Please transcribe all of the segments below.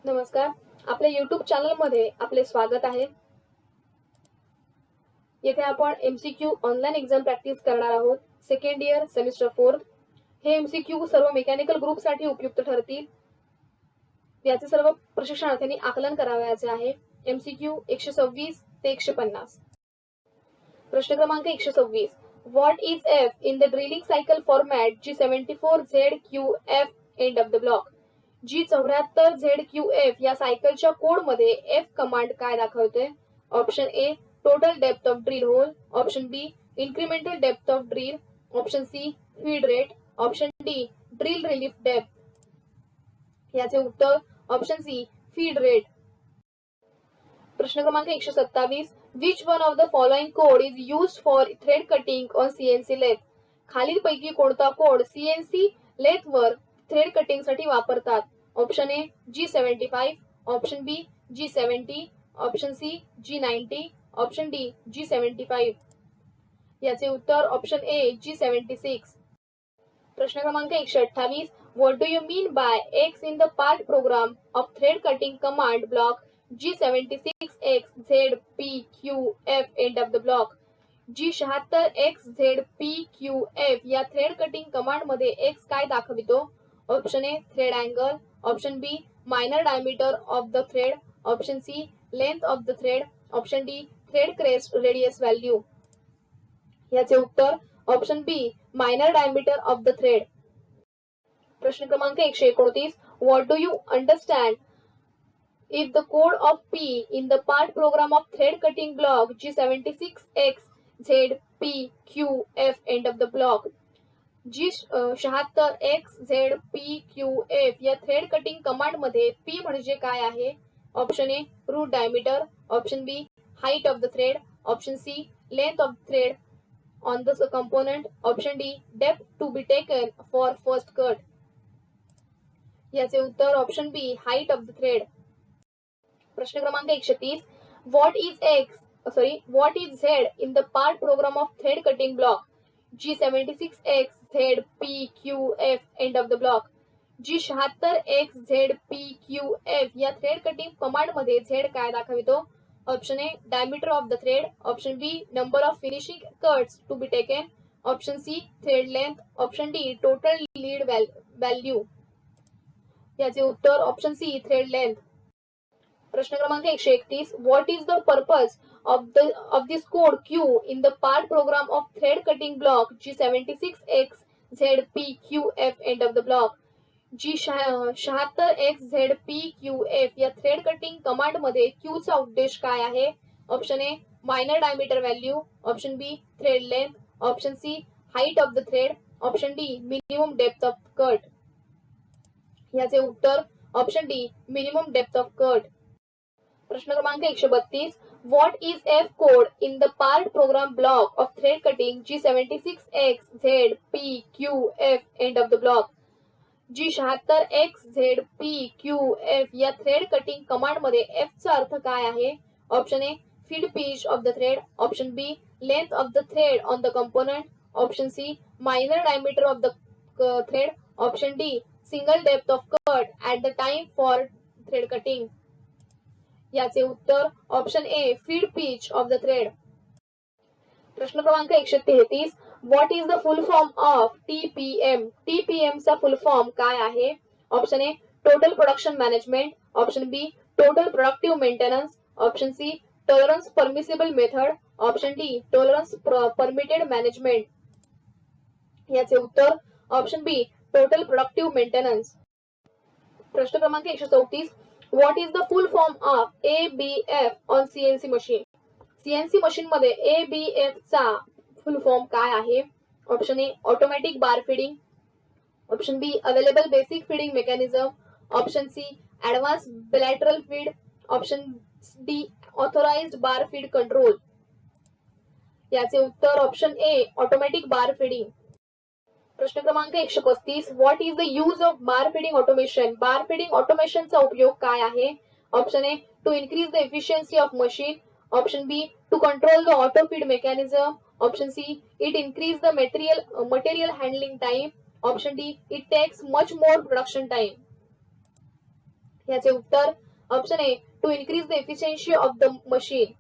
नमस्कार. आपल्या YouTube channel मध्ये आपले स्वागत आहे. येथे आपण MCQ ऑनलाइन एक्झाम प्रॅक्टिस करणार आहोत. Second year semester 4. हे MCQ सर्व मेकॅनिकल ग्रुप साठी उपयुक्त ठरतील. याचे सर्व प्रशिक्षणार्थींनी आकलन करावयाचे आहे. MCQ 126 ते 150. प्रश्न क्रमांक 126. What is F in the drilling cycle format G74 ZQF end of the block? G74 ZQF या सायकलच्या कोड मध्ये F कमांड काय दाखवते? Option A total depth of drill hole, option B incremental depth of drill, option C feed rate, option D drill relief depth. याचे उत्तर option C feed rate. प्रश्न क्रमांक 127. Which one of the following code is used for thread cutting on CNC lathe? खालीलपैकी कोणता code CNC lathe वर thread cutting साठी वापरतात? Option A G75, option B G70, option C G90, option D G75. याचे उत्तर option ए G76. प्रश्न क्रमांक 128. What do you mean by X in the part program of thread cutting command block G76X ZPQF end of the block? G76X ZPQF या thread cutting command मध्ये X काय दाखवितो? Option A thread angle, option B minor diameter of the thread, option C length of the thread, option D thread crest radius value. याचे उत्तर option B minor diameter of the thread. प्रश्न क्रमांक 129. What do you understand if the code of P in the part program of thread cutting block G76X ZPQF end of the block? G76X ZPQF या thread cutting command मध्ये P म्हणजे काय आहे? Option A root diameter, option B height of the thread, option C length of thread on the component, option D depth to be taken for first cut. याचे उत्तर option B height of the thread. प्रश्न क्रमांक 130. What is Z in the part program of thread cutting block G76X ZPQF end of the block? G76X ZPQF या thread cutting command मध्ये Z काय दाखवितो? Option A diameter of the thread, option B number of finishing cuts to be taken, option C thread length, option D total lead value. याचे उत्तर option C thread length. प्रश्न क्रमांक 131. What is the purpose of this code Q in the part program of thread cutting block G76X ZPQF end of the block? G76X ZPQF या thread cutting command मध्ये Q चा उद्देश काय आहे? Option A minor diameter value, option B thread length, option C height of the thread, option D minimum depth of cut. याचे उत्तर option D minimum depth of cut. प्रश्न क्रमांक 132. What is F code in the part program block of thread cutting G76X ZPQF end of the block? G76X ZPQF या thread cutting command मध्ये F चा अर्थ काय आहे? Option A feed pitch of the thread, option B length of the thread on the component, option C minor diameter of the thread, option D single depth of cut at the time for thread cutting. याचे उत्तर option A feed pitch of the thread. प्रश्न क्रमांक 133. What is the full form of TPM? TPM चा full form काय आहे? Option A total production management, option B total productive maintenance, option C tolerance permissible method, option D tolerance permitted management. याचे उत्तर option B total productive maintenance. प्रश्न क्रमांक 134. What is the full form of ABF on CNC machine? CNC machine मध्ये ABF चा full form काय आहे? Option A automatic bar feeding, option B available basic feeding mechanism, option C advance bilateral feed, option D authorised bar feed control. याचे उत्तर option A automatic bar feeding. प्रश्न क्रमांक 135. What is the use of bar feeding automation? Bar feeding ऑटोमेशनचा उपयोग काय आहे? Option A to increase the efficiency of machine, option B to control the auto feed mechanism, option C it increase the material handling time, option D it takes much more production time. याचे उत्तर option A to increase the efficiency of the machine.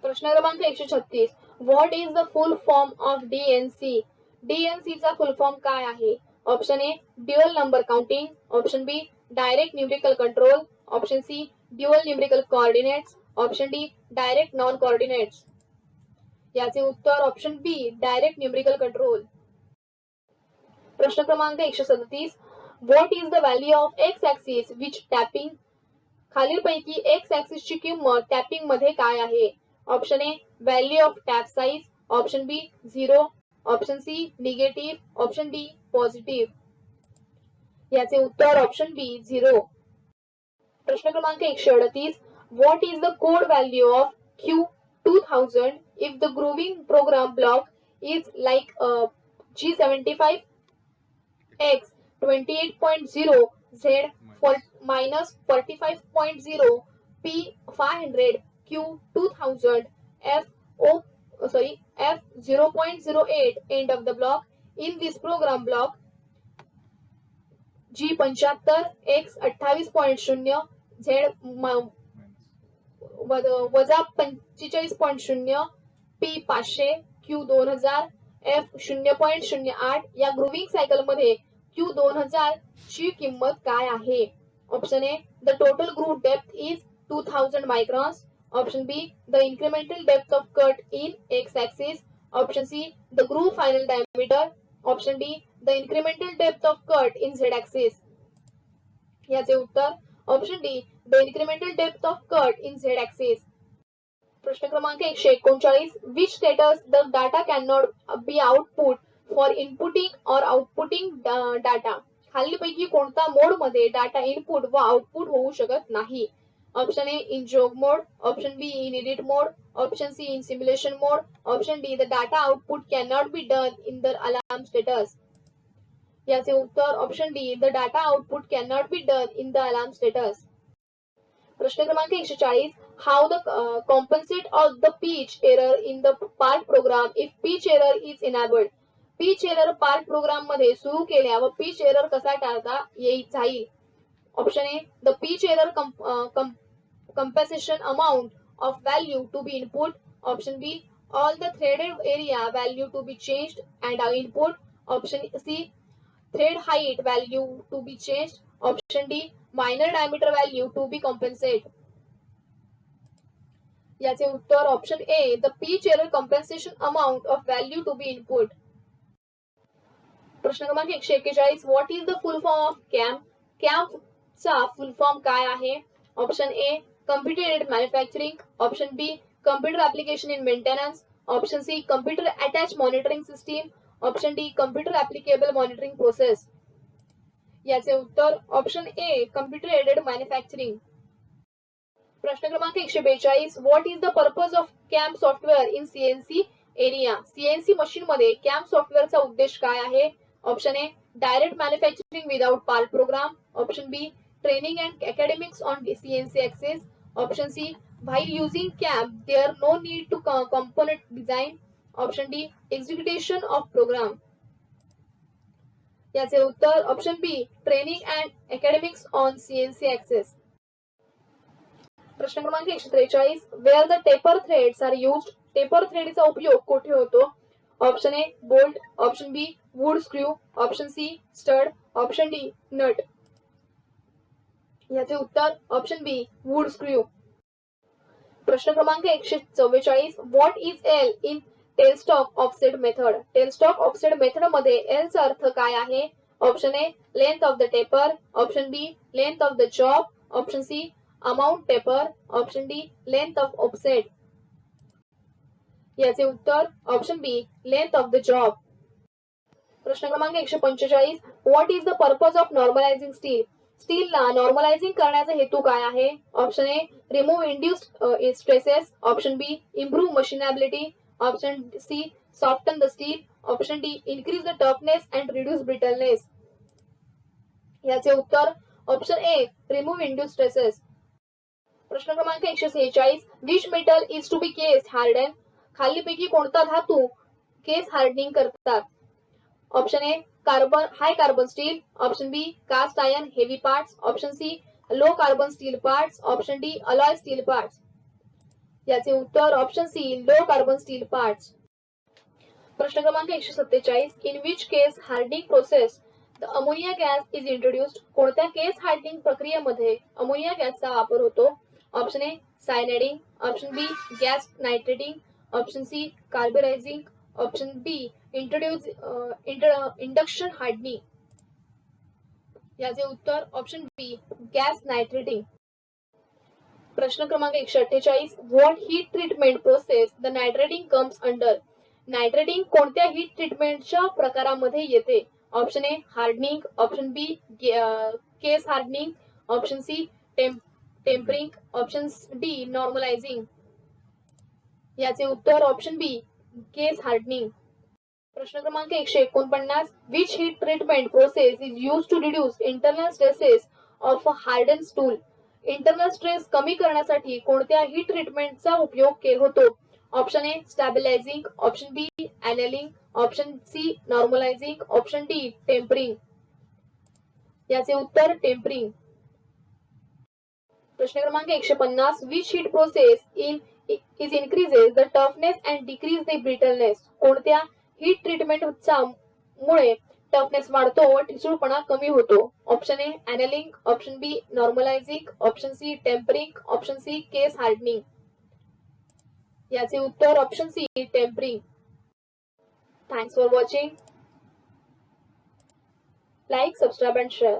प्रश्न क्रमांक 136. What is the full form of DNC? DNC चा full form काय आहे? Option ए dual number counting, option B direct numerical control, option C dual numerical coordinates, option D direct non coordinates. याचे उत्तर option B direct numerical control. प्रश्न क्रमांक 137. What is the value of X axis which tapping? खालीलपैकी X axis ची किंमत tapping मध्ये काय आहे? Option A value of tap size, option B 0, option C negative, option D positive. याचे उत्तर ऑप्शन बी 0. प्रश्न क्रमांक 138. What is the code value of Q2000 if the grooving program block is like G75 X 28.0 Z for minus 45.0 P 500 Q2000 F 0.08 end of the block. In this program block G75 X 28.0 Z वजा 45.0 P 500 Q 2000 F 0.08 या ग्रुविंग cycle मध्ये Q2000 ची किंमत काय आहे? Option A the total groove depth is 2000 microns, option B the incremental depth of cut in X axis, option C the groove final diameter, option D the incremental depth of cut in Z axis. याचे उत्तर option D the incremental depth of cut in Z axis. प्रश्न क्रमांक 139. Which status the data can not be output for inputting or outputting data? खालीलपैकी कोणता मोड मध्ये data input व output होऊ शकत नाही? Option A in jog mode, option B in edit mode, option C in simulation mode, option D the data output can not be done in the alarm status. याचे उत्तर option D the data output can not be done in the alarm status. प्रश्न क्रमांक 140. How the compensate of the pitch error in the part program if pitch error is enabled? Pitch error part programme मध्ये सुरू केल्या व pitch error कसा टाळता जाईल? Option A the pitch error compensation amount of value to be input, option B all the threaded area value to be changed and are input, option C thread height value to be changed, option D minor diameter value to be compensated. याचे उत्तर option A the pitch error compensation amount of value to be input. प्रश्न क्रमांक 141. What is the full form of कॅम्प? कॅम्प चा full form काय आहे? Option A computer aided manufacturing, option B computer application in maintenance, option C computer attach monitoring system, option D computer applicable monitoring process. याचे उत्तर option A computer aided manufacturing. प्रश्न क्रमांक 142. What is the purpose of कॅम्प software in CNC area? CNC machine मध्ये कॅम्प सॉफ्टवेअरचा उद्देश काय आहे? Option A direct manufacturing without part program, option B training and academics on CNC access, option C while using CAMP there no need to component design, option D execution of program. याचे उत्तर option B training and academics on CNC access. प्रश्न क्रमांक 143. Where the taper threads are used? Taper थ्रेडचा उपयोग कुठे होतो? Option A bolt, option B wood screw, option C stud, option D nut. याचे उत्तर ऑप्शन बी वूड स्क्रू. प्रश्न क्रमांक 144. What is L in tailstock offset method? Tailstock offset method मध्ये L चा अर्थ काय आहे? Option A length of the taper, option B length of the job, option C amount taper, option D length of offset. याचे उत्तर option B length of the job. प्रश्न क्रमांक 145. What is the purpose of normalising steel? स्टीलला normalising करण्याचा हेतू काय आहे? Option A remove induced stresses, option B improve machinability, option C soften the steel, option D increase the toughness and reduce brittleness. याचे उत्तर option A remove induced stresses. प्रश्न क्रमांक 146. Which metal is to be case harden? खालीपैकी कोणता धातू case hardening करतात? Option A carbon high carbon steel, option B cast iron heavy parts, option C low carbon steel parts, option D alloy steel parts. याचे उत्तर option C low carbon steel parts. प्रश्न क्रमांक 147. In which case hardening process the ammonia gas is introduced. कोणत्या case hardening प्रक्रियेमध्ये ammonia गॅसचा वापर होतो. Option A cyaniding, option B gas nitrating, option C carburising, option D induction hardening. याचे उत्तर option B gas nitrating. प्रश्न क्रमांक 148. What heat treatment process the nitrating comes under. Nitrating कोणत्या हीट ट्रीटमेंटच्या प्रकारामध्ये येते. Option A hardening, option B case hardening, option C tempering, option D normalising. याचे उत्तर ऑप्शन बी केस हार्डनिंग. प्रश्न क्रमांक 149. Which heat treatment process is use to reduce internal stresses of a harden stool. Internal stress कमी करण्यासाठी कोणत्या heat ट्रीटमेंटचा उपयोग होतो. Option A stabilising, option B annealing, option C normalising, option D tempering. याचे उत्तर टेम्परिंग. प्रश्न क्रमांक 150. Which heat process is increases the toughness and decrease the brittleness. कोणत्या हीट ट्रीटमेंटचा मुळे टफनेस वाढतो व ठिसूळपणा कमी होतो. Option A annealing, option B normalising, option C tempering, option C case hardening. याचे उत्तर option C tempering. Thanks for watching. Like, subscribe and share.